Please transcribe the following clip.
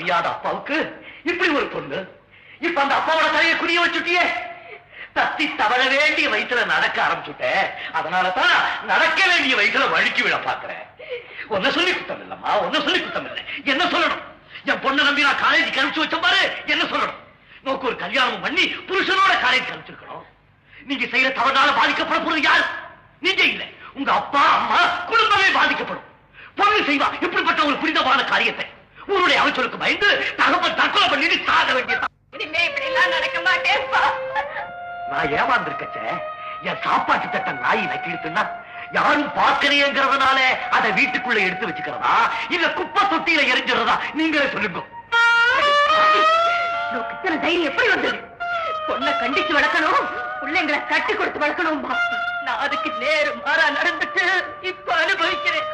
தெரியாத அப்பாவுக்கு இப்படி ஒரு பொண்ணு. இப்ப அந்த அப்பாவோட தலையை குனிய வச்சுட்டியே. தத்தி தவழ வேண்டிய வயசுல நடக்க ஆரம்பிச்சுட்ட. அதனாலதான் நடக்க வேண்டிய வயசுல வழுக்கி விழ பாக்குறேன். ஒன்ன சொல்லி குத்தம் இல்லம்மா, ஒன்ன சொல்லி குத்தம் இல்லை. என்ன சொல்லணும்? என் பொண்ணை நம்பி நான் காலேஜ் கழிச்சு வச்ச பாரு. என்ன சொல்லணும்? நோக்கு ஒரு கல்யாணம் பண்ணி புருஷனோட காலேஜ் கழிச்சிருக்கணும். நீங்க செய்யற தவறால பாதிக்கப்பட போறது யார்? நீங்க இல்ல, உங்க அப்பா அம்மா குடும்பமே பாதிக்கப்படும். பொண்ணு செய்வா இப்படிப்பட்ட ஒரு புனிதமான காரியத்தை. உன்னுடைய அவசருக்கு பயந்து தகப்பன் தற்கொலை பண்ணிட்டு சாக வேண்டியதான். இனிமே இப்படி எல்லாம் நடக்க மாட்டேன்ப்பா. நான் ஏமாந்துருக்கச்ச என் சாப்பாட்டு தட்டை நாய் நக்கிடுத்துன்னா யாரும் பார்க்கலையேங்கிறதுனால அதை வீட்டுக்குள்ள எடுத்து வச்சுக்கிறதா இல்ல குப்பை தொட்டியில எரிஞ்சிடறதா நீங்களே சொல்லுங்க. இத்தனை தைரியம் எப்படி வந்தது? பொண்ணை கண்டிச்சு வளர்க்கணும், பிள்ளைங்களை கட்டி கொடுத்து வளர்க்கணும். நான் அதுக்கு நேரு மாறா நடந்துட்டு இப்ப அனுபவிக்கிறேன்.